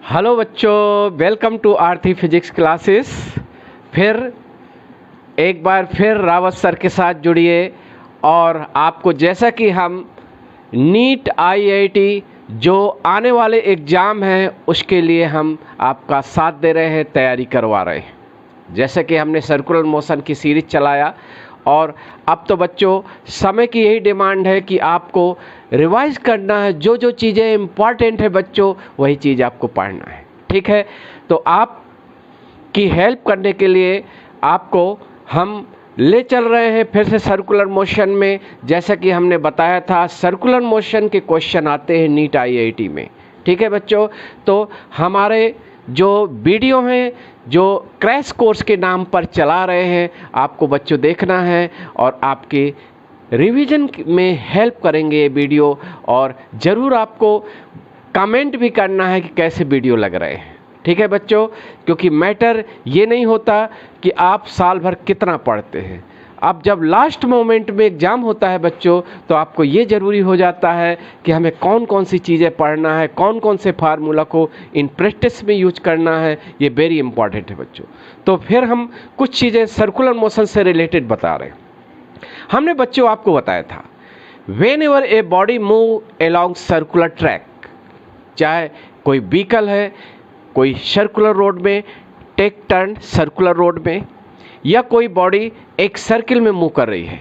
Hello बच्चों, welcome to Aarti physics classes. फिर एक बार फिर रावत सर के साथ जुड़िए और आपको जैसा कि हम नीट आईआईटी जो आने वाले एग्ज़ाम हैं उसके लिए हम आपका साथ दे रहे हैं, तैयारी करवा रहे हैं। जैसे कि हमने सर्कुलर मोशन की सीरीज चलाया और अब तो बच्चों समय की यही डिमांड है कि आपको रिवाइज करना है। जो जो चीज़ें इम्पॉर्टेंट है बच्चों वही चीज़ आपको पढ़ना है, ठीक है। तो आप की हेल्प करने के लिए आपको हम ले चल रहे हैं फिर से सर्कुलर मोशन में। जैसा कि हमने बताया था, सर्कुलर मोशन के क्वेश्चन आते हैं नीट आईआईटी में, ठीक है बच्चों। तो हमारे जो वीडियो हैं जो क्रैश कोर्स के नाम पर चला रहे हैं, आपको बच्चों देखना है और आपके रिवीजन में हेल्प करेंगे ये वीडियो। और ज़रूर आपको कमेंट भी करना है कि कैसे वीडियो लग रहे हैं, ठीक है बच्चों। क्योंकि मैटर ये नहीं होता कि आप साल भर कितना पढ़ते हैं। अब जब लास्ट मोमेंट में एग्ज़ाम होता है बच्चों, तो आपको ये ज़रूरी हो जाता है कि हमें कौन कौन सी चीज़ें पढ़ना है, कौन कौन से फार्मूला को इन प्रैक्टिस में यूज करना है, ये वेरी इंपॉर्टेंट है बच्चों। तो फिर हम कुछ चीज़ें सर्कुलर मोशन से रिलेटेड बता रहे हैं। हमने बच्चों आपको बताया था, when ever a body move along circular track, चाहे कोई व्हीकल है, कोई सर्कुलर रोड में टेक टर्न सर्कुलर रोड में, या कोई बॉडी एक सर्किल में मूव कर रही है,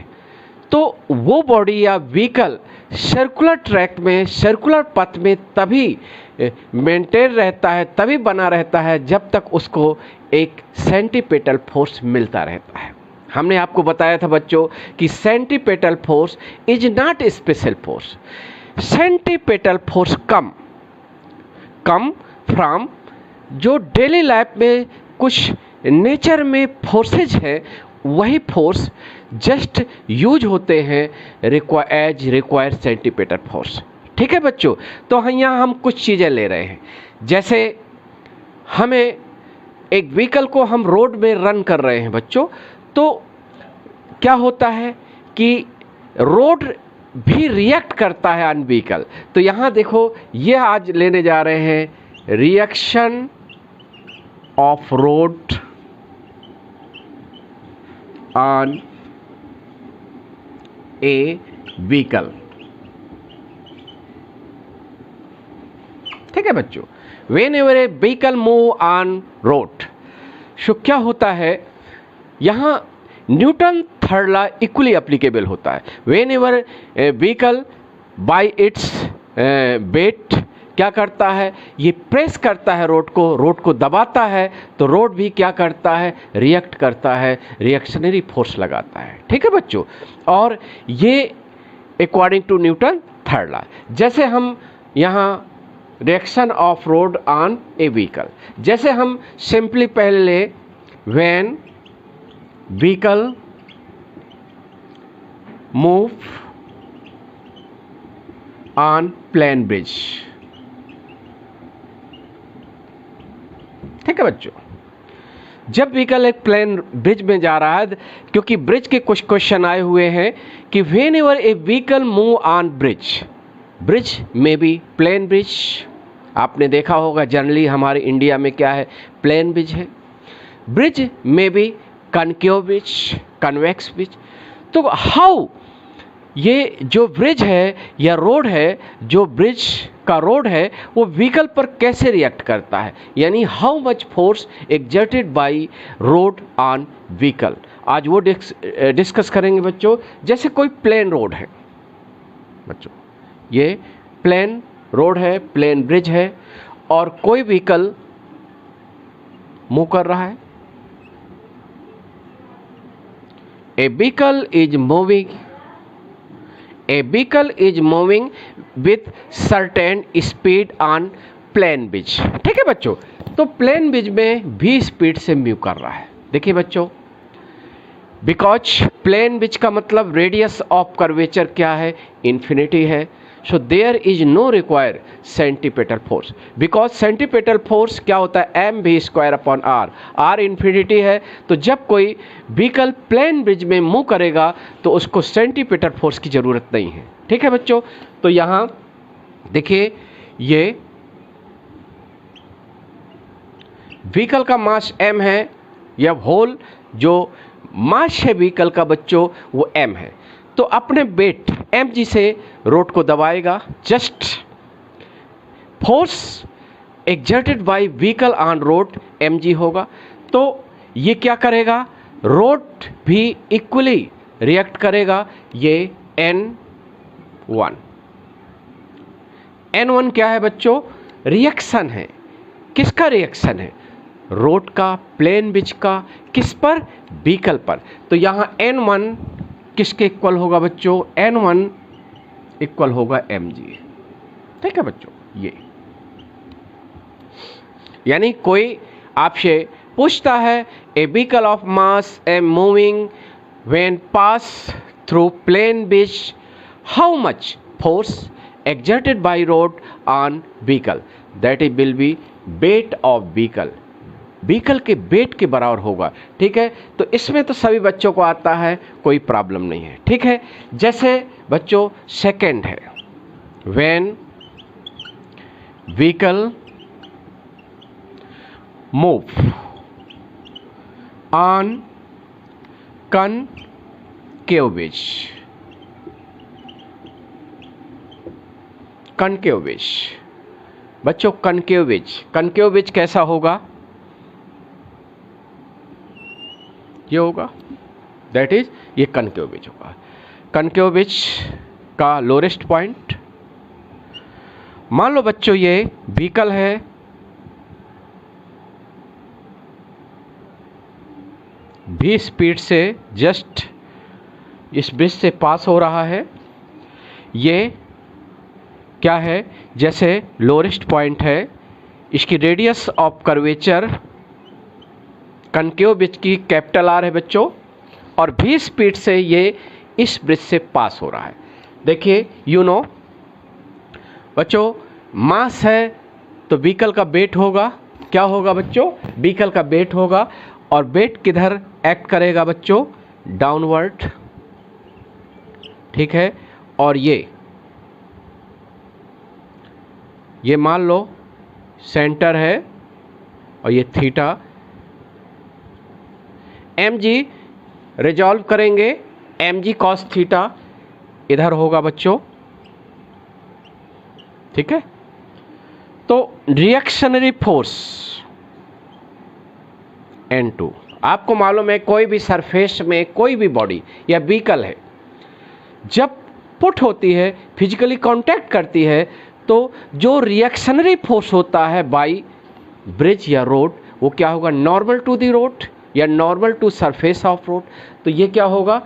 तो वो बॉडी या व्हीकल सर्कुलर ट्रैक में, सर्कुलर पथ में तभी मेंटेन रहता है, तभी बना रहता है जब तक उसको एक सेंटीपेटल फोर्स मिलता रहता है। हमने आपको बताया था बच्चों कि centripetal force is not special force. Centripetal force come from जो डेली लाइफ में कुछ नेचर में फोर्सेज हैं, वही फोर्स जस्ट यूज होते हैं एज रिक्वायर्ड सेंटीपेटल फोर्स, ठीक है बच्चों। तो यहाँ हम कुछ चीज़ें ले रहे हैं। जैसे हमें एक व्हीकल को हम रोड में रन कर रहे हैं बच्चों, तो क्या होता है कि रोड भी रिएक्ट करता है ऑन व्हीकल। तो यहाँ देखो, ये आज लेने जा रहे हैं reaction of road on a vehicle, ठीक है बच्चों। Whenever a vehicle move on road, so क्या होता है, यहाँ Newton third law equally applicable होता है। Whenever a vehicle by its weight क्या करता है, ये प्रेस करता है रोड को दबाता है, तो रोड भी क्या करता है, रिएक्ट करता है, रिएक्शनरी फोर्स लगाता है, ठीक है बच्चों। और ये according to Newton third law. जैसे हम यहाँ reaction of road on a vehicle, जैसे हम सिंपली पहले ले, when vehicle move on plane bridge, ठीक है बच्चों। जब व्हीकल एक प्लेन ब्रिज में जा रहा है, क्योंकि ब्रिज के कुछ क्वेश्चन आए हुए हैं कि whenever a vehicle move on bridge में बी प्लेन ब्रिज। आपने देखा होगा जनरली हमारे इंडिया में क्या है, प्लेन ब्रिज है। ब्रिज में बी कनकेव ब्रिज, कन्वेक्स ब्रिज। तो हाउ ये जो ब्रिज है या रोड है, जो ब्रिज का रोड है, वो व्हीकल पर कैसे रिएक्ट करता है, यानी how much force exerted by road on vehicle, आज वो डिस्कस करेंगे बच्चों। जैसे कोई प्लेन रोड है बच्चों, ये प्लेन रोड है, प्लेन ब्रिज है, और कोई व्हीकल मूव कर रहा है। A vehicle is moving with certain speed on plane bridge, ठीक है बच्चों। तो प्लेन ब्रिज में भी स्पीड से मूव कर रहा है। देखिए बच्चों, बिकॉज प्लेन ब्रिज का मतलब रेडियस ऑफ कर्वेचर क्या है, इन्फिनिटी है। So there is no require centripetal force, because centripetal force क्या होता है, एम भी स्क्वायर अपॉन आर इन्फिनिटी है। तो जब कोई व्हीकल प्लेन ब्रिज में मूव करेगा तो उसको सेंटीपेटल फोर्स की ज़रूरत नहीं है, ठीक है बच्चों। तो यहाँ देखिए, ये व्हीकल का मास m है, या होल जो मास है व्हीकल का बच्चों वो m है, तो अपने वेट mg से रोड को दबाएगा। Just force exerted by vehicle on road mg होगा। तो ये क्या करेगा, रोड भी इक्वली रिएक्ट करेगा, ये N1। N1 क्या है बच्चों, रिएक्शन है। किसका रिएक्शन है, रोड का, प्लेन बिच का, किस पर, व्हीकल पर। तो यहाँ N1 किसके इक्वल होगा बच्चों, N1 इक्वल होगा mg। ठीक है बच्चों, ये यानी कोई आपसे पूछता है a vehicle of mass M moving when pass through plane which how much force exerted by road on vehicle, that it will be weight of vehicle, vehicle के वेट के बराबर होगा। ठीक है, तो इसमें तो सभी बच्चों को आता है, कोई प्रॉब्लम नहीं है। ठीक है, जैसे बच्चों सेकंड है, when vehicle move on concave base, concave base बच्चों, कनकेव बेस, कनकेव बेस कैसा होगा, ये होगा, दैट इज ये कनकेव बेस होगा। कनकेव बेस का लोएस्ट पॉइंट, मान लो बच्चों ये व्हीकल है, भी स्पीड से जस्ट इस ब्रिज से पास हो रहा है। ये क्या है, जैसे लोएस्ट पॉइंट है, इसकी radius of curvature concave bridge की कैपिटल R है बच्चों, और भी स्पीड से ये इस ब्रिज से पास हो रहा है। देखिए यू नो बच्चों, मास है तो व्हीकल का वेट होगा, क्या होगा बच्चों, व्हीकल का वेट होगा, और वेट किधर एक्ट करेगा बच्चों, डाउनवर्ड। ठीक है, और ये मान लो सेंटर है, और ये थीटा, mg रिजॉल्व करेंगे, mg cos थीटा इधर होगा बच्चों। ठीक है, तो रिएक्शनरी फोर्स N2, आपको मालूम है कोई भी सरफेस में कोई भी बॉडी या व्हीकल है, जब पुट होती है, फिजिकली कांटेक्ट करती है, तो जो रिएक्शनरी फोर्स होता है बाई ब्रिज या रोड, वो क्या होगा, नॉर्मल टू द रोड या normal to surface of road. तो ये क्या होगा,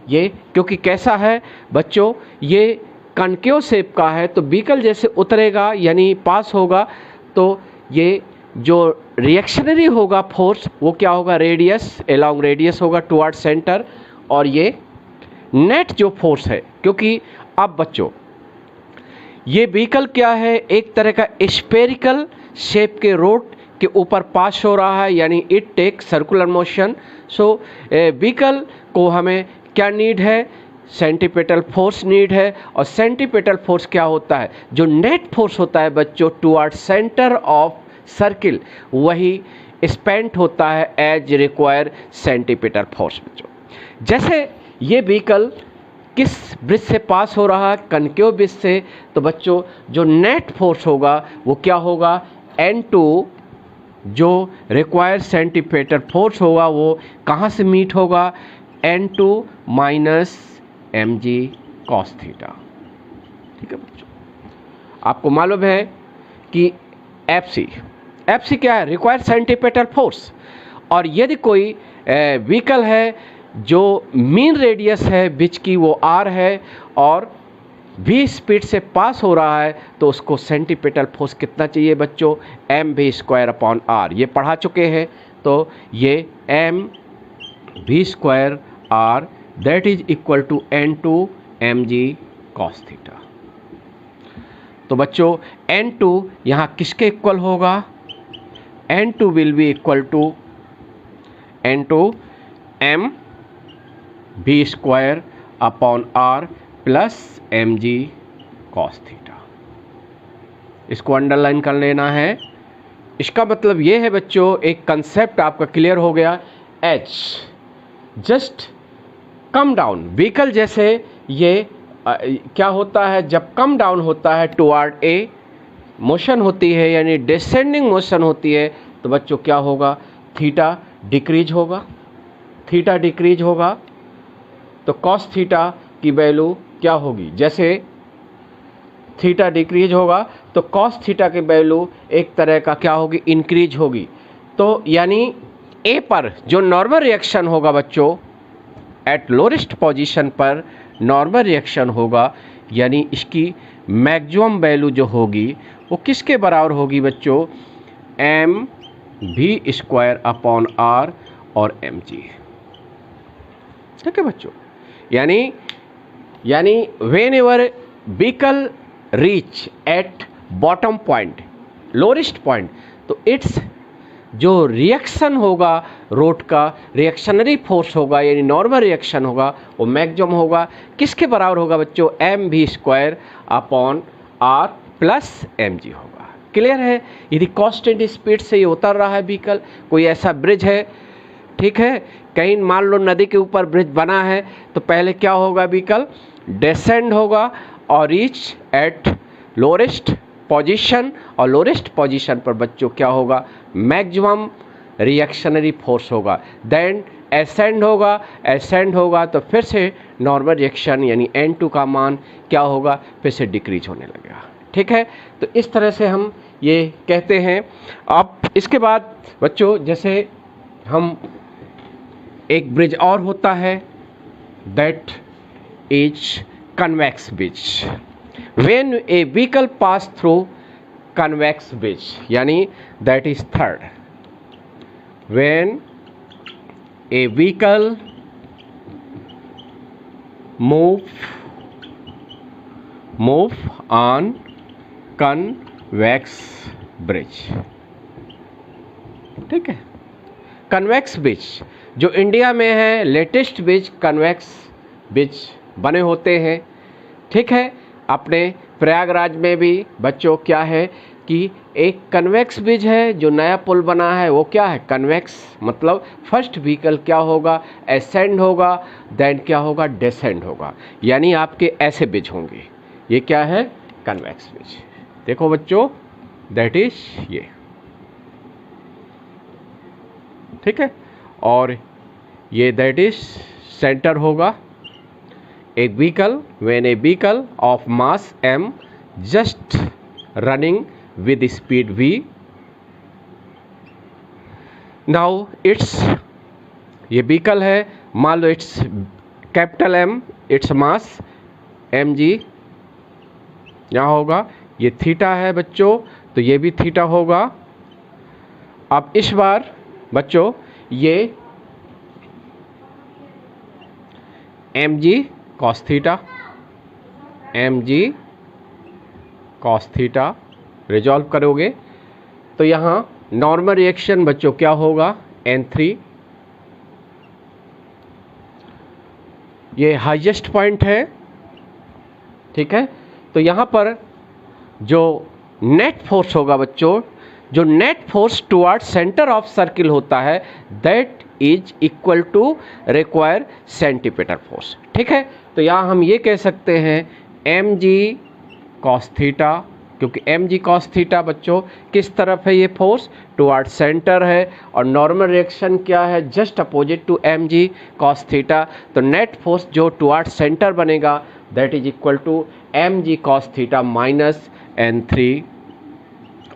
ये क्योंकि कैसा है बच्चों, ये कनकेव शेप का है, तो व्हीकल जैसे उतरेगा यानी पास होगा, तो ये जो रिएक्शनरी होगा फोर्स वो क्या होगा, रेडियस, एलॉन्ग रेडियस होगा टुवर्ड सेंटर। और ये नेट जो फोर्स है, क्योंकि अब बच्चों ये व्हीकल क्या है, एक तरह का स्फेरिकल शेप के रोड के ऊपर पास हो रहा है, यानी it take circular motion. So vehicle को हमें क्या नीड है, सेंटीपिटल फोर्स नीड है। और सेंटीपिटल फोर्स क्या होता है, जो नेट फोर्स होता है बच्चों टुवर्ड सेंटर ऑफ सर्किल, वही स्पेंट होता है एज रिक्वायर सेंटीपिटल फोर्स बच्चों। जैसे ये व्हीकल किस ब्रिज से पास हो रहा है, कनकेव ब्रिज से, तो बच्चों जो नेट फोर्स होगा वो क्या होगा, N2 जो रिक्वायर सेंटीपिटल फोर्स होगा वो कहाँ से मीट होगा, N2 minus mg cos theta. ठीक है बच्चों, आपको मालूम है कि FC क्या है, रिक्वायर सेंटीपिटल फोर्स। और यदि कोई व्हीकल है जो मीन रेडियस है बिच की वो r है, और v स्पीड से पास हो रहा है, तो उसको सेंटीपिटल फोर्स कितना चाहिए बच्चों, mv²/r। ये पढ़ा चुके हैं, तो ये mv²r that is equal to N2 mg cos theta. तो बच्चों N2 यहाँ किसके इक्वल होगा, N2 will be equal to N2 mv²/r plus mg cos theta. इसको अंडरलाइन कर लेना है, इसका मतलब ये है बच्चों, एक कंसेप्ट आपका क्लियर हो गया। H just come down, vehicle जैसे ये क्या होता है, जब कम डाउन होता है टुवर्ड ए मोशन होती है, यानी डिसेंडिंग मोशन होती है, तो बच्चों क्या होगा, थीटा डिक्रीज होगा। थीटा डिक्रीज होगा तो कॉस थीटा की वैल्यू क्या होगी, जैसे थीटा डिक्रीज होगा तो कॉस थीटा की वैल्यू एक तरह का क्या होगी, इंक्रीज होगी। तो यानी ए पर जो नॉर्मल रिएक्शन होगा बच्चों, एट लोएस्ट पोजीशन पर नॉर्मल रिएक्शन होगा, यानी इसकी मैक्सिमम वैल्यू जो होगी वो किसके बराबर होगी बच्चों, M V square upon R और एम जी। ठीक है बच्चों, यानी whenever vehicle reach at bottom point, lowest point, तो इट्स जो रिएक्शन होगा रोड का, रिएक्शनरी फोर्स होगा, यानी नॉर्मल रिएक्शन होगा, वो मैक्सिमम होगा, किसके बराबर होगा बच्चों, M V square upon R plus M G होगा। क्लियर है। यदि कांस्टेंट स्पीड से ये उतर रहा है व्हीकल, कोई ऐसा ब्रिज है, ठीक है, कहीं मान लो नदी के ऊपर ब्रिज बना है, तो पहले क्या होगा, व्हीकल डिसेंड होगा और रीच एट लोएस्ट पोजीशन, और लोएस्ट पोजीशन पर बच्चों क्या होगा, मैक्सिमम रिएक्शनरी फोर्स होगा। देन एसेंड होगा तो फिर से नॉर्मल रिएक्शन यानी N2 का मान क्या होगा, फिर से डिक्रीज होने लगेगा। ठीक है, तो इस तरह से हम ये कहते हैं। अब इसके बाद बच्चों जैसे हम एक ब्रिज और होता है, that is convex bridge. When a vehicle pass through convex bridge, यानी that is third, when a vehicle move on convex bridge. ठीक है, कन्वेक्स ब्रिज जो इंडिया में है, लेटेस्ट ब्रिज कन्वेक्स ब्रिज बने होते हैं। ठीक है, अपने प्रयागराज में भी बच्चों क्या है कि एक कन्वेक्स ब्रिज है, जो नया पुल बना है वो क्या है, कन्वेक्स, मतलब फर्स्ट व्हीकल क्या होगा, एसेंड होगा, देन क्या होगा, डिसेंड होगा, यानी आपके ऐसे ब्रिज होंगे। ये क्या है, कन्वेक्स ब्रिज। देखो बच्चों, दैट इज ये। ठीक है, और ये दैट इज सेंटर होगा। A vehicle, when a vehicle of mass m just running with speed v, now it's, ये व्हीकल है, मान लो it's capital M, it's mass mg यहाँ होगा, ये थीटा है बच्चों, तो ये भी थीटा होगा। अब इस बार बच्चों ये mg cos theta, mg cos theta resolve करोगे तो यहाँ नॉर्मल रिएक्शन बच्चों क्या होगा, N3, ये हाईएस्ट पॉइंट है। ठीक है, तो यहाँ पर जो नेट फोर्स होगा बच्चों, जो net force toward centre of circle होता है, that is equal to require centimetre force. ठीक है, तो यहाँ हम ये कह सकते हैं mg cos थीटा, क्योंकि mg cos थीटा बच्चों किस तरफ है, ये फोर्स टुवर्ड सेंटर है, और नॉर्मल रिएक्शन क्या है, just opposite to mg cos theta, तो नेट फोर्स जो टुवर्ड सेंटर बनेगा that is equal to mg cos theta minus N3,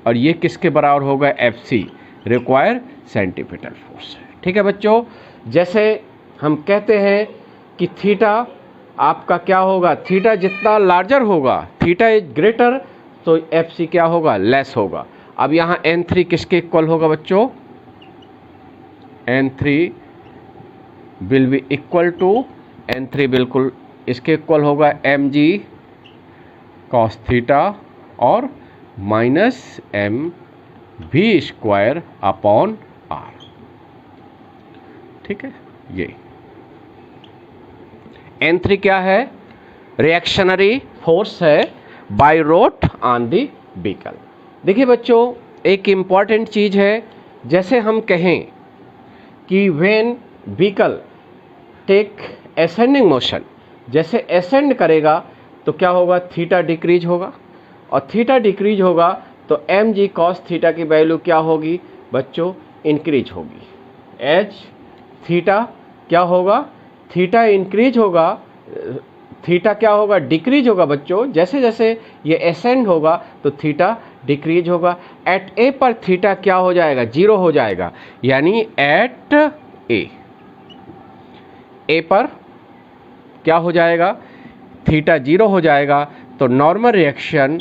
और ये किसके बराबर होगा, FC रिक्वायर सेंटीमीटर फोर्स। ठीक है बच्चों, जैसे हम कहते हैं कि थीटा आपका क्या होगा, थीटा जितना लार्जर होगा, थीटा इज ग्रेटर, तो FC क्या होगा, लेस होगा। अब यहाँ N3 किसके इक्वल होगा बच्चों, N3 will be equal to, N3 बिल्कुल इसके इक्वल होगा mg cos थीटा और minus mv square upon r। ठीक है, ये N3 क्या है, रिएक्शनरी फोर्स है by road on the vehicle. देखिए बच्चों, एक इम्पॉर्टेंट चीज़ है, जैसे हम कहें कि when vehicle take ascending motion, जैसे असेंड करेगा तो क्या होगा, थीटा डिक्रीज होगा, और थीटा डिक्रीज होगा तो एम जी कॉस थीटा की वैल्यू क्या होगी बच्चों, इंक्रीज होगी। एच थीटा क्या होगा, थीटा इंक्रीज होगा, थीटा क्या होगा, डिक्रीज होगा बच्चों। जैसे जैसे ये असेंड होगा तो थीटा डिक्रीज होगा। एट ए पर थीटा क्या हो जाएगा, जीरो हो जाएगा, यानी एट ए पर क्या हो जाएगा, थीटा जीरो हो जाएगा। तो normal reaction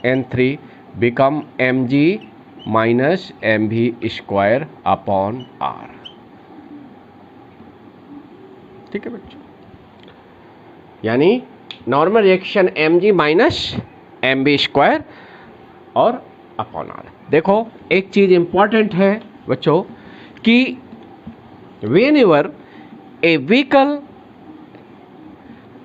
N3 become mg minus mv square upon r। ठीक है बच्चों, यानी normal reaction mg minus mv square और अपॉन r। देखो एक चीज इंपॉर्टेंट है बच्चों कि whenever a vehicle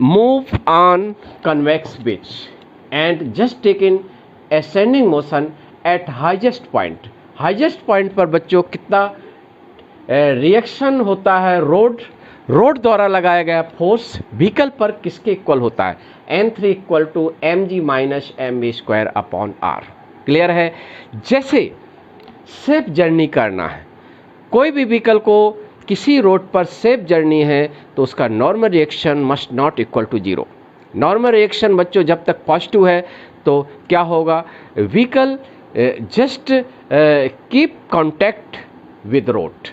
move on convex bridge and just taken ascending motion at highest point, highest point पर बच्चों कितना रिएक्शन होता है, रोड द्वारा लगाया गया फोर्स व्हीकल पर किसके इक्वल होता है, N3 equal to mg minus mv square upon r। Clear है। जैसे सेफ जर्नी करना है, कोई भी व्हीकल को किसी रोड पर सेफ जर्नी है तो उसका normal reaction must not equal to zero. Normal reaction बच्चों जब तक पॉजिटिव है तो क्या होगा, vehicle just keep contact with road,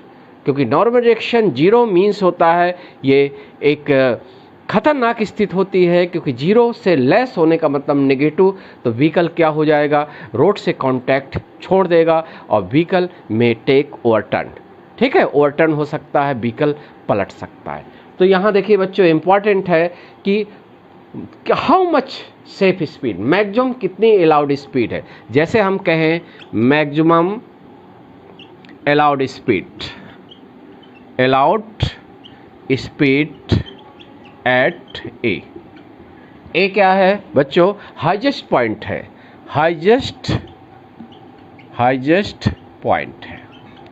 क्योंकि नॉर्मल रिएक्शन जीरो मीन्स होता है ये एक खतरनाक स्थिति होती है, क्योंकि जीरो से लेस होने का मतलब नेगेटिव, तो व्हीकल क्या हो जाएगा, रोड से कांटेक्ट छोड़ देगा और व्हीकल में टेक ओवरटर्न। ठीक है, ओवरटर्न हो सकता है, व्हीकल पलट सकता है। तो यहाँ देखिए बच्चों इम्पॉर्टेंट है कि how much safe speed, maximum कितनी अलाउड स्पीड है। जैसे हम कहें मैक्सिमम अलाउड स्पीड एट ए क्या है बच्चों, हाईएस्ट पॉइंट है, हाईएस्ट पॉइंट है।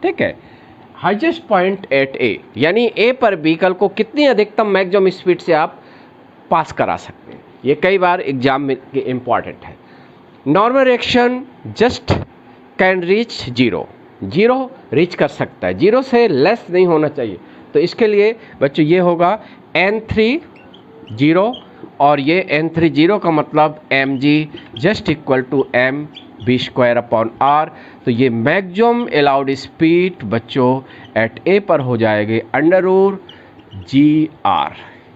ठीक है, हाईएस्ट पॉइंट एट ए, यानी ए पर व्हीकल को कितनी अधिकतम मैक्सिमम स्पीड से आप पास करा सकते हैं। ये कई बार एग्जाम में इम्पॉर्टेंट है। Normal reaction just can reach zero reach कर सकता है, जीरो से लेस नहीं होना चाहिए। तो इसके लिए बच्चों ये होगा N3 जीरो, और ये N3 जीरो का मतलब mg just equal to m v square upon r। तो ये मैक्सिमम अलाउड स्पीड बच्चों एट ए पर हो जाएगी √gr।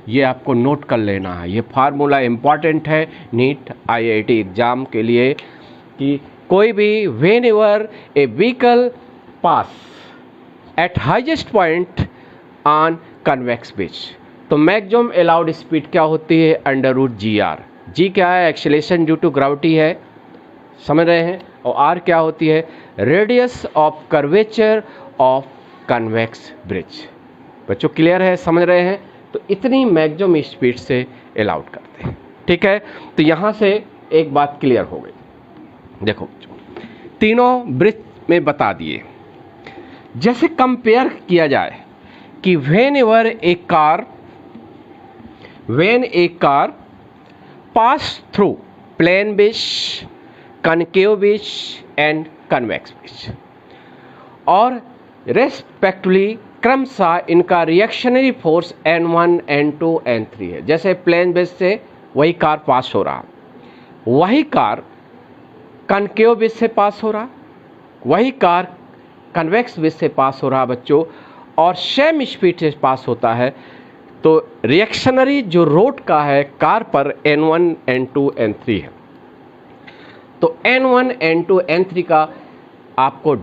ये आपको नोट कर लेना है, ये फार्मूला इम्पॉर्टेंट है नीट IIT एग्ज़ाम के लिए कि कोई भी when ever a vehicle pass eight highest point on convex bridge, तो मैक्सिमम अलाउड स्पीड क्या होती है, √gr। g क्या है, एक्सेलरेशन ड्यू टू ग्रेविटी है, समझ रहे हैं, और r क्या होती है, radius of curvature of convex bridge. बच्चों क्लियर है, समझ रहे हैं। तो इतनी मैक्सिमम स्पीड से अलाउड करते हैं। ठीक है, तो यहाँ से एक बात क्लियर हो गई। देखो तीनों ब्रिज में बता दिए। जैसे कंपेयर किया जाए कि when a car pass through plane bridge, concave bridge and convex bridge, और रेस्पेक्टिवली क्रमशः इनका reactionary force N1, N2, N3 है। जैसे प्लेन ब्रिज से वही कार पास हो रहा, वही कार कनकेव ब्रिज से पास हो रहा, वही कार कन्वेक्स ब्रिज से पास हो रहा बच्चों, और सेम स्पीड से पास होता है। तो रिएक्शनरी जो रोड का है कार पर N1, N2, N3 है। तो N1, N2, N3 का आपको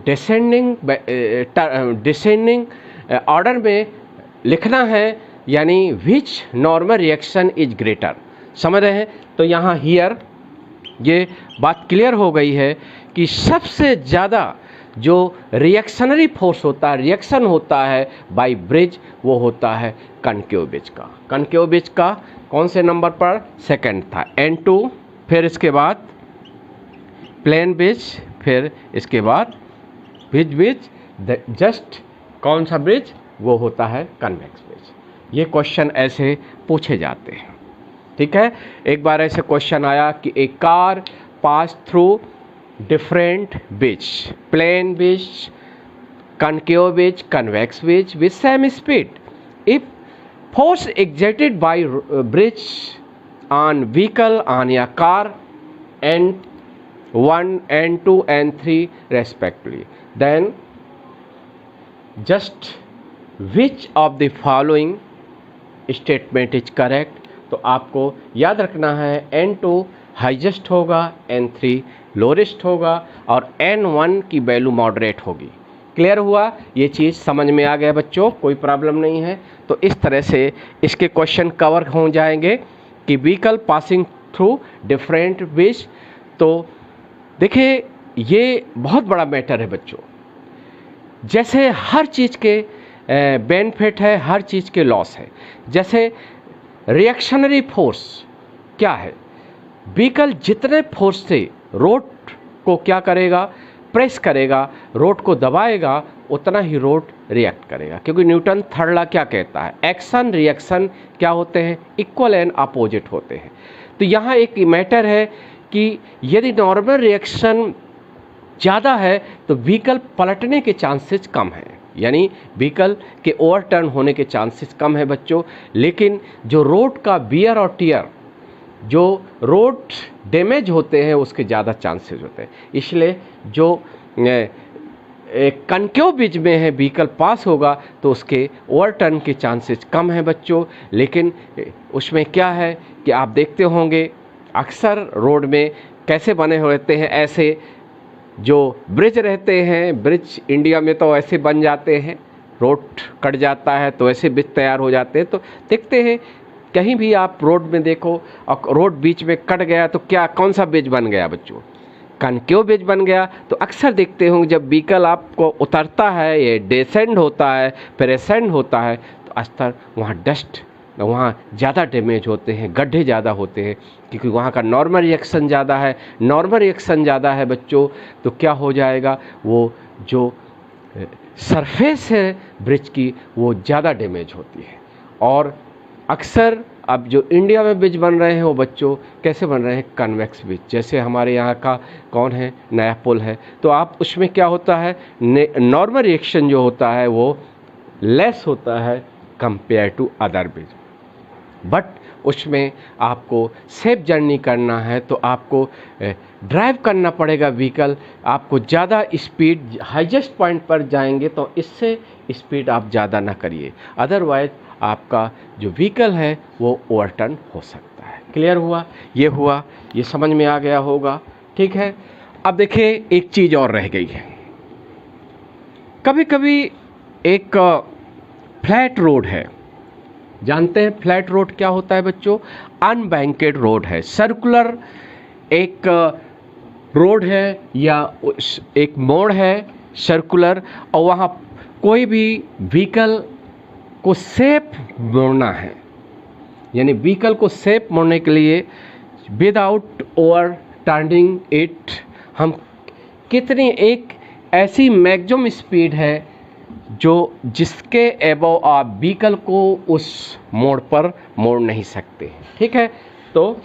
डिसेंडिंग ऑर्डर में लिखना है, यानी विच नॉर्मल रिएक्शन इज ग्रेटर। समझ रहे हैं। तो यहाँ हियर ये बात क्लियर हो गई है कि सबसे ज़्यादा जो रिएक्शनरी फोर्स होता है, रिएक्शन होता है बाय ब्रिज, वो होता है कनकेव ब्रिज का। कनकेव ब्रिज का कौन से नंबर पर, सेकंड था N2, फिर इसके बाद प्लेन ब्रिज, फिर इसके बाद ब्रिज जस्ट कौन सा ब्रिज, वो होता है कन्वेक्स ब्रिज। ये क्वेश्चन ऐसे पूछे जाते हैं, ठीक है। एक बार ऐसे क्वेश्चन आया कि a car pass through different bridge, plane bridge, concave wedge, convex wedge with same speed. If force exerted by bridge on vehicle on a car N1, N2, N3 respectively, then just which of the following statement is correct? तो आपको याद रखना है N2 highest होगा, N3 lowest होगा और N1 की value moderate होगी। क्लियर हुआ? ये चीज़ समझ में आ गया बच्चों, कोई प्रॉब्लम नहीं है। तो इस तरह से इसके क्वेश्चन कवर हो जाएंगे कि vehicle passing through different bridge. तो देखिए ये बहुत बड़ा मैटर है बच्चों। जैसे हर चीज़ के बेनिफिट है, हर चीज़ के लॉस है। जैसे रिएक्शनरी फोर्स क्या है, व्हीकल जितने फोर्स से रोड को क्या करेगा, प्रेस करेगा, रोड को दबाएगा, उतना ही रोड रिएक्ट करेगा। क्योंकि न्यूटन थर्ड लॉ क्या कहता है, एक्शन रिएक्शन क्या होते हैं, इक्वल एंड अपोजिट होते हैं। तो यहाँ एक मैटर है कि यदि नॉर्मल रिएक्शन ज़्यादा है तो व्हीकल पलटने के चांसेस कम हैं, यानी व्हीकल के ओवरटर्न होने के चांसेस कम है बच्चों। लेकिन जो रोड का वियर और टियर, जो रोड डैमेज होते हैं, उसके ज़्यादा चांसेस होते हैं। इसलिए जो कनकेव ब्रिज में है व्हीकल पास होगा तो उसके ओवरटर्न के चांसेस कम हैं बच्चों। लेकिन उसमें क्या है कि आप देखते होंगे अक्सर रोड में कैसे बने होते हैं, ऐसे जो ब्रिज रहते हैं, ब्रिज इंडिया में तो ऐसे बन जाते हैं, रोड कट जाता है तो ऐसे ब्रिज तैयार हो जाते हैं। तो देखते हैं कहीं भी आप रोड में देखो और रोड बीच में कट गया तो क्या, कौन सा ब्रिज बन गया बच्चों, कनकेव ब्रिज बन गया। तो अक्सर देखते होंगे जब व्हीकल आपको उतरता है, ये डिसेंड होता है फिर असेंड होता है, तो अक्सर वहाँ डस्ट, वहाँ ज़्यादा डैमेज होते हैं, गड्ढे ज़्यादा होते हैं, क्योंकि वहाँ का नॉर्मल रिएक्शन ज़्यादा है। नॉर्मल रिएक्शन ज़्यादा है बच्चों तो क्या हो जाएगा, वो जो सरफेस है ब्रिज की वो ज़्यादा डैमेज होती है। और अक्सर अब जो इंडिया में ब्रिज बन रहे हैं वो बच्चों कैसे बन रहे हैं, कन्वेक्स ब्रिज। जैसे हमारे यहाँ का कौन है, नया पुल है, तो आप उसमें क्या होता है, नॉर्मल रिएक्शन जो होता है वो लेस होता है compare to other bridge. But उसमें आपको सेफ जर्नी करना है तो आपको ड्राइव करना पड़ेगा व्हीकल, आपको ज़्यादा स्पीड, हाईएस्ट पॉइंट पर जाएंगे तो इससे स्पीड आप ज़्यादा ना करिए, अदरवाइज आपका जो व्हीकल है वो ओवरटर्न हो सकता है। क्लियर हुआ? ये हुआ, ये समझ में आ गया होगा, ठीक है। अब देखिए एक चीज़ और रह गई है, कभी कभी एक फ्लैट रोड है, जानते हैं फ्लैट रोड क्या होता है बच्चों, अनबैंकेड रोड है, सर्कुलर एक रोड है या एक मोड़ है सर्कुलर, और वहाँ कोई भी व्हीकल को सेफ मोड़ना है, यानी व्हीकल को सेफ मोड़ने के लिए विदाउट ओवर टर्निंग इट, हम कितनी एक ऐसी मैक्सिमम स्पीड है जो जिसके एबव आप व्हीकल को उस मोड़ पर मोड़ नहीं सकते, ठीक है। तो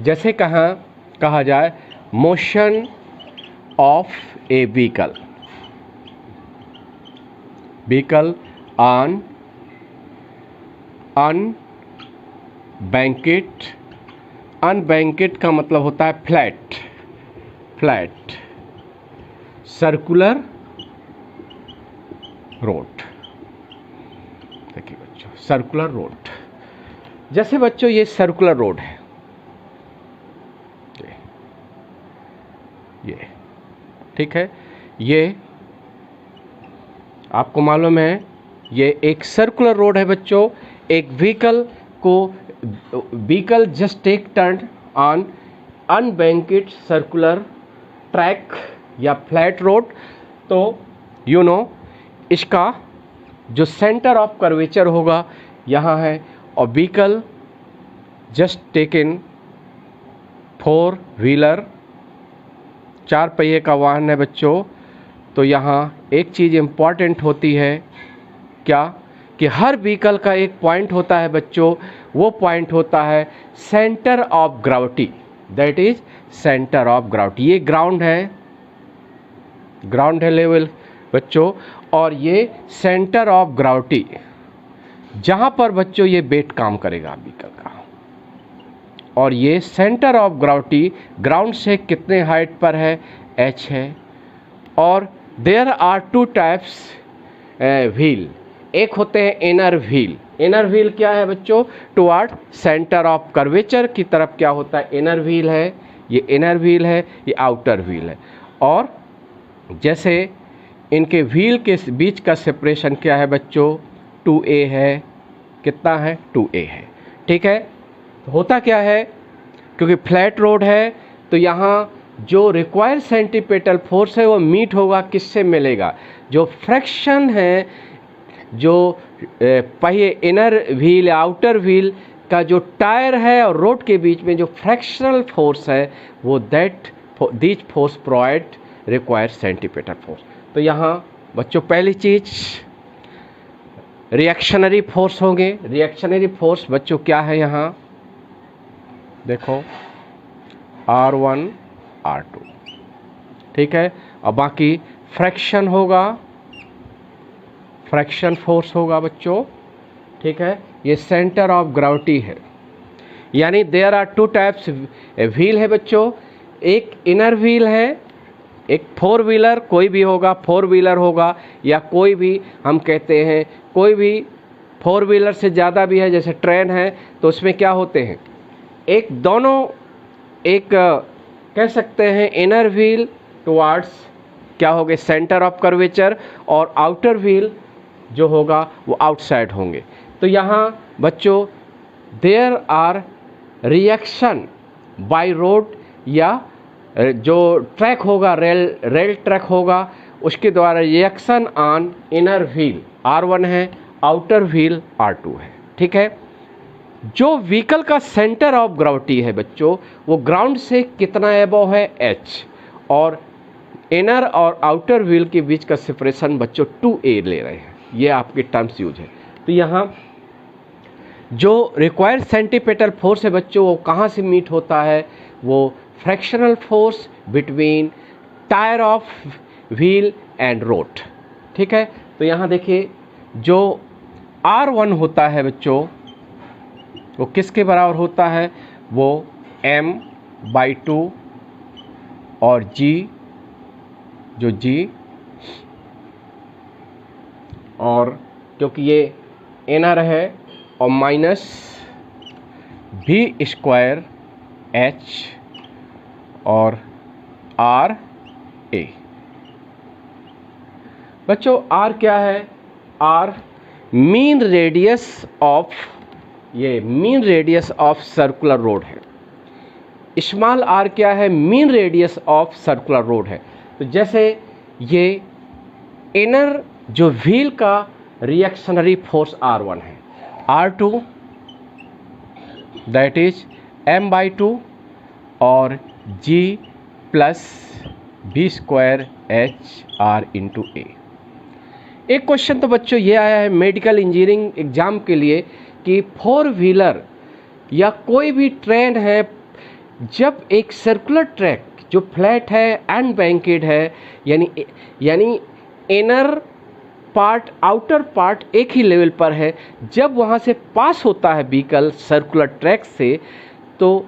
जैसे कहा जाए motion of a vehicle on unbanked का मतलब होता है फ्लैट सर्कुलर रोड। देखिए बच्चों सर्कुलर रोड, जैसे बच्चों ये सर्कुलर रोड है, ये ठीक है, ये आपको मालूम है ये एक सर्कुलर रोड है बच्चों। एक vehicle just take turn on unbanked circular track या फ्लैट रोड, तो यू नो इसका जो सेंटर ऑफ कर्वेचर होगा यहाँ है, और vehicle just take in 4 wheeler 4 पहिए का वाहन है बच्चों, तो यहाँ एक चीज़ इम्पॉर्टेंट होती है क्या, कि हर व्हीकल का एक पॉइंट होता है बच्चों, वो पॉइंट होता है centre of gravity, that is centre of gravity. ये ग्राउंड है लेवल बच्चों, और ये सेंटर ऑफ ग्रेविटी, जहाँ पर बच्चों ये वेट काम करेगा व्हीकल का। और ये सेंटर ऑफ ग्रेविटी ग्राउंड से कितने हाइट पर है, h है। और देयर आर 2 टाइप्स व्हील, एक होते हैं इनर व्हील। इनर व्हील क्या है बच्चों, टुवर्ड सेंटर ऑफ कर्वेचर की तरफ क्या होता है, इनर व्हील है, ये इनर व्हील है, ये आउटर व्हील है। और जैसे इनके व्हील के बीच का सेपरेशन क्या है बच्चों, 2a है, कितना है, 2a है, ठीक है। तो होता क्या है, क्योंकि फ्लैट रोड है तो यहाँ जो रिक्वायर्ड सेंटीपिटल फोर्स है वो मीट होगा, किससे मिलेगा, जो फ्रैक्शन है, जो पहिए इनर व्हील या आउटर व्हील का जो टायर है और रोड के बीच में जो फ्रैक्शनल फोर्स है, वो these force provide required centripetal force. तो यहाँ बच्चों पहली चीज रिएक्शनरी फोर्स होंगे। रिएक्शनरी फोर्स बच्चों क्या है, यहाँ देखो R1 R2, ठीक है। और बाकी फ्रैक्शन होगा, फ्रैक्शन फोर्स होगा बच्चों, ठीक है। ये सेंटर ऑफ ग्रेविटी है, यानी देयर आर 2 टाइप्स व्हील है बच्चों, एक इनर व्हील है, एक 4 व्हीलर कोई भी होगा, 4 व्हीलर होगा, या कोई भी हम कहते हैं कोई भी 4 व्हीलर से ज़्यादा भी है, जैसे ट्रेन है, तो उसमें क्या होते हैं, एक दोनों एक कह सकते हैं इनर व्हील टुवार्ड्स क्या हो गए, सेंटर ऑफ कर्वेचर, और आउटर व्हील जो होगा वो आउटसाइड होंगे। तो यहाँ बच्चों there are reaction by road, या जो ट्रैक होगा रेल ट्रैक होगा, उसके द्वारा reaction on inner wheel R1 है, आउटर व्हील R2 है, ठीक है। जो व्हीकल का सेंटर ऑफ ग्रेविटी है बच्चों, वो ग्राउंड से कितना एबव है, h, और इनर और आउटर व्हील के बीच का सेपरेशन बच्चों 2a ले रहे हैं, ये आपके टर्म्स यूज है। तो यहाँ जो रिक्वायर्ड सेंटीपिटल फोर्स है बच्चों, वो कहाँ से मीट होता है, वो fractional force between tyre of wheel and road, ठीक है। तो यहाँ देखिए जो R1 होता है बच्चों, वो किसके बराबर होता है, वो m/2 और g, जो g, और क्योंकि ये इनर है, और माइनस v² h और r a। बच्चों r क्या है, r मीन रेडियस ऑफ, ये mean radius of circular road है। स्मॉल r क्या है, mean radius of circular road है। तो जैसे ये इनर जो व्हील का रिएक्शनरी फोर्स R1 है, R2 दैट इज m/2 और g plus v² h r into a। एक क्वेश्चन तो बच्चों ये आया है मेडिकल इंजीनियरिंग एग्जाम के लिए कि 4 व्हीलर या कोई भी ट्रेन है, जब एक सर्कुलर ट्रैक जो फ्लैट है एंड बैंकेड है, यानी इनर पार्ट आउटर पार्ट एक ही लेवल पर है, जब वहाँ से पास होता है व्हीकल सर्कुलर ट्रैक से, तो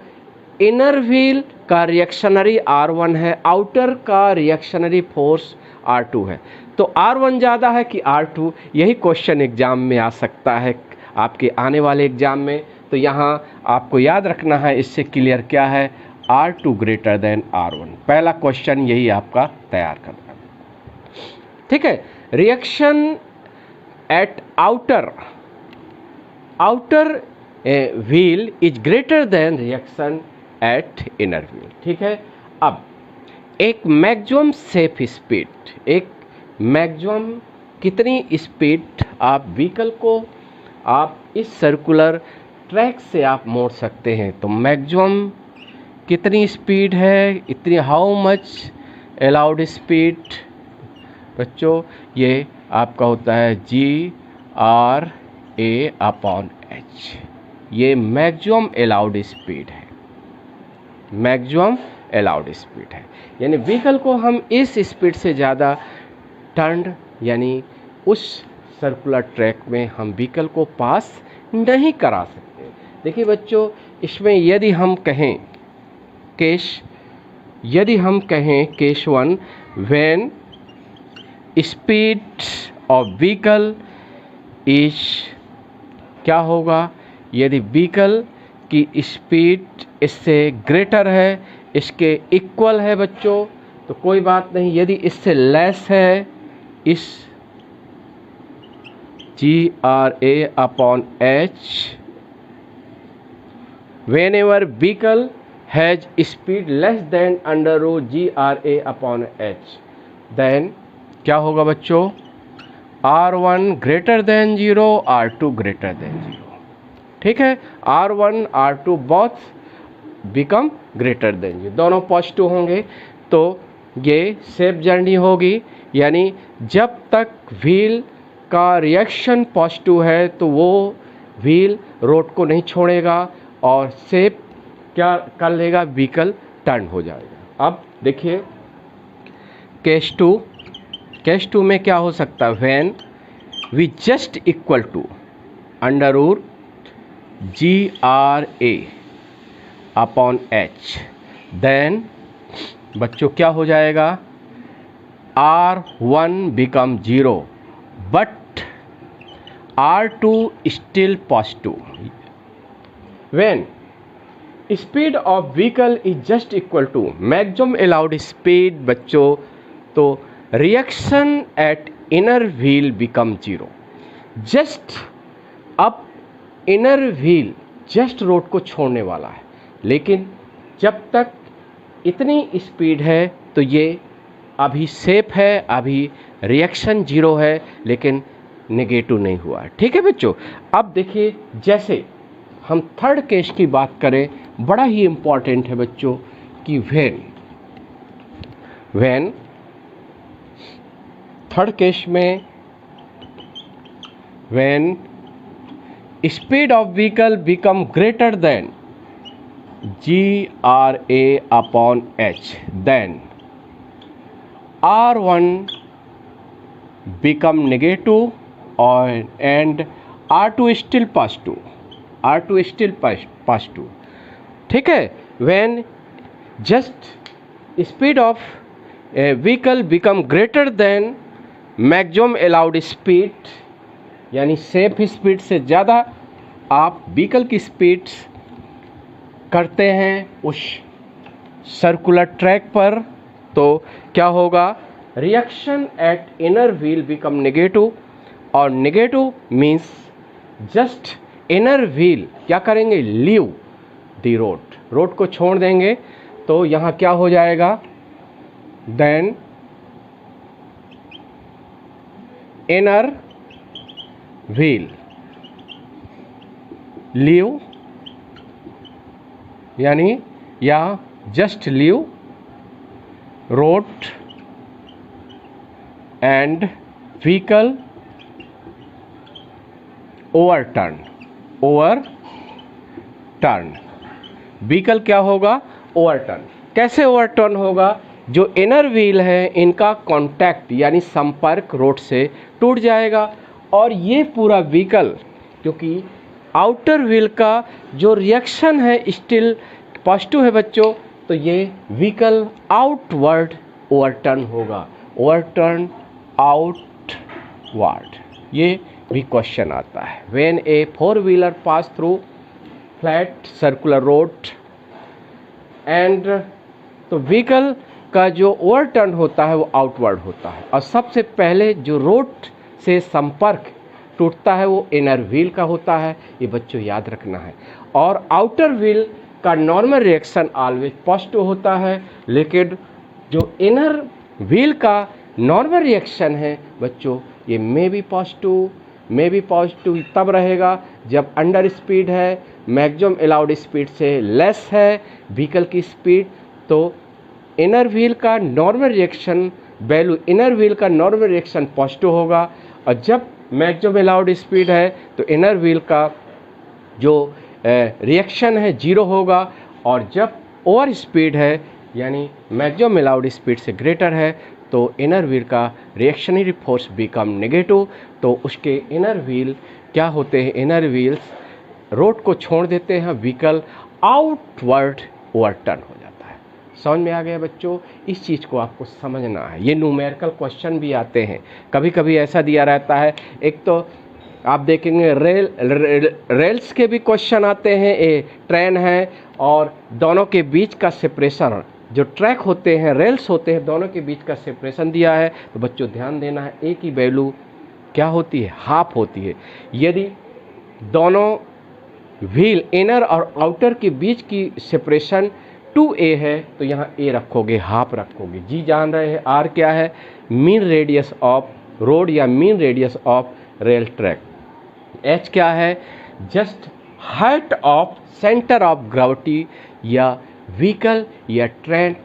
इनर व्हील का रिएक्शनरी R1 है, आउटर का रिएक्शनरी फोर्स R2 है। तो R1 ज़्यादा है कि R2, यही क्वेश्चन एग्जाम में आ सकता है आपके आने वाले एग्जाम में। तो यहाँ आपको याद रखना है, इससे क्लियर क्या है, R2 ग्रेटर देन R1। पहला क्वेश्चन यही आपका तैयार करना है, ठीक है। Reaction at outer wheel is greater than reaction at inner wheel, ठीक है। अब एक मैक्सिमम सेफ स्पीड, एक मैक्सिमम कितनी स्पीड आप व्हीकल को आप इस सर्कुलर ट्रैक से आप मोड़ सकते हैं, तो मैक्सिमम कितनी स्पीड है, इतनी हाउ मच अलाउड स्पीड बच्चों ये आपका होता है GRA/H। ये मैक्सिमम अलाउड स्पीड है, मैक्सिमम अलाउड स्पीड है। यानी व्हीकल को हम इस स्पीड से ज़्यादा टर्न यानी उस सर्कुलर ट्रैक में हम व्हीकल को पास नहीं करा सकते। देखिए बच्चों, इसमें यदि हम कहें case 1, when speed of vehicle is, क्या होगा, यदि व्हीकल की स्पीड इससे ग्रेटर है, इसके इक्वल है बच्चों तो कोई बात नहीं। यदि इससे लेस है, इस GRA/H, whenever vehicle has speed less than √ GRA/H, then क्या होगा बच्चों, R1 greater than 0, R2 greater than 0। ठीक है, R1 R2 both become greater than 0, दोनों पॉजिटिव होंगे तो ये सेफ जर्नी होगी। यानी जब तक व्हील का रिएक्शन पॉजिटिव है तो वो व्हील रोड को नहीं छोड़ेगा और सेफ क्या कर लेगा, व्हीकल टर्न हो जाएगा। अब देखिए केस 2 में क्या हो सकता है, when we just equal to √ GRA/H, then बच्चों क्या हो जाएगा, R1 become 0 but R2 still positive। When speed of vehicle is just equal to maximum allowed speed बच्चों, तो reaction at inner wheel become 0। Just अब इनर व्हील जस्ट रोड को छोड़ने वाला है, लेकिन जब तक इतनी स्पीड है तो ये अभी सेफ है, अभी रिएक्शन 0 है, लेकिन नेगेटिव नहीं हुआ है। ठीक है बच्चों, अब देखिए जैसे हम थर्ड केस की बात करें, बड़ा ही इम्पॉर्टेंट है बच्चों कि व्हेन थर्ड केस में when speed of vehicle become greater than GRA/H, then R1 become negative and R2 still positive। ठीक है, when just speed of a vehicle become greater than maximum allowed speed, यानी safe speed से ज़्यादा आप vehicle की speed करते हैं उस सर्कुलर ट्रैक पर, तो क्या होगा, reaction at inner wheel become negative, और negative means just inner wheel क्या करेंगे, लीव द रोड को छोड़ देंगे। तो यहाँ क्या हो जाएगा, देन इनर व्हील लीव, यानी या just leave road and vehicle overturn. Vehicle क्या होगा, ओवरटर्न। कैसे ओवरटर्न होगा, जो इनर व्हील है इनका कांटेक्ट यानी संपर्क रोड से टूट जाएगा, और ये पूरा व्हीकल, क्योंकि आउटर व्हील का जो रिएक्शन है स्टिल पॉजिटिव है बच्चों, तो ये व्हीकल आउटवर्ड ओवरटर्न होगा, ओवरटर्न आउटवर्ड। ये भी क्वेश्चन आता है। व्हेन ए 4-व्हीलर pass through flat circular road and, तो व्हीकल का जो ओवरटर्न होता है वो आउटवर्ड होता है, और सबसे पहले जो रोड से संपर्क टूटता है वो इनर व्हील का होता है, ये बच्चों याद रखना है। और आउटर व्हील का नॉर्मल रिएक्शन ऑलवेज पॉजिटिव होता है, लेकिन जो इनर व्हील का नॉर्मल रिएक्शन है बच्चों, ये मे बी पॉजिटिव तब रहेगा जब अंडर स्पीड है, मैक्सिमम अलाउड स्पीड से लेस है व्हीकल की स्पीड, तो इनर व्हील का normal reaction value, inner wheel का नॉर्मल रिएक्शन पॉजिटिव होगा, और जब मैक्सिमम अलाउड स्पीड है तो इनर व्हील का जो रिएक्शन है 0 होगा, और जब ओवर स्पीड है यानी मैक्सिमम अलाउड स्पीड से ग्रेटर है तो इनर व्हील का रिएक्शनरी फोर्स बिकम नेगेटिव। तो उसके इनर व्हील क्या होते हैं, इनर व्हील्स रोड को छोड़ देते हैं, व्हीकल आउटवर्ड ओवरटर्न हो जाता है। समझ में आ गया बच्चों? इस चीज़ को आपको समझना है। ये न्यूमेरिकल क्वेश्चन भी आते हैं, कभी कभी ऐसा दिया रहता है। एक तो आप देखेंगे रेल्स के भी क्वेश्चन आते हैं, ट्रेन है और दोनों के बीच का सेपरेशन, जो ट्रैक होते हैं, रेल्स होते हैं, दोनों के बीच का सेपरेशन दिया है। तो बच्चों ध्यान देना है, ए की वैल्यू क्या होती है, हाफ होती है। यदि दोनों व्हील इनर और आउटर के बीच की सेपरेशन 2a है तो यहाँ a रखोगे, हाफ रखोगे। जी जान रहे हैं, r क्या है, मीन रेडियस ऑफ रोड या mean radius of rail track. h क्या है, just height of centre of gravity या व्हीकल या ट्रेन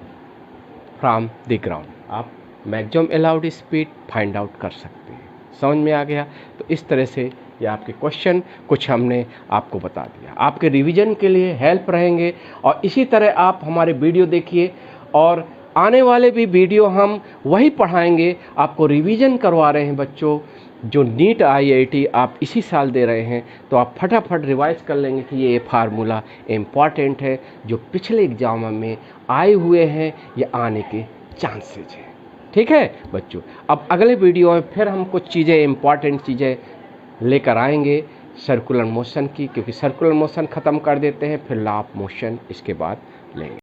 फ्रॉम द ग्राउंड। आप maximum allowed speed find out कर सकते हैं। समझ में आ गया? तो इस तरह से ये आपके क्वेश्चन कुछ हमने आपको बता दिया, आपके रिवीजन के लिए हेल्प रहेंगे। और इसी तरह आप हमारे वीडियो देखिए, और आने वाले भी वीडियो हम वही पढ़ाएंगे। आपको रिवीजन करवा रहे हैं बच्चों, जो नीट IIT आप इसी साल दे रहे हैं, तो आप फटाफट रिवाइज कर लेंगे कि ये फार्मूला इम्पॉर्टेंट है, जो पिछले एग्जाम में आए हुए हैं या आने के चांसेज हैं। ठीक है बच्चों, अब अगले वीडियो में फिर हम कुछ चीज़ें, इम्पॉर्टेंट चीज़ें लेकर आएंगे सर्कुलर मोशन की, क्योंकि सर्कुलर मोशन ख़त्म कर देते हैं, फिर लॉ ऑफ मोशन इसके बाद लेंगे।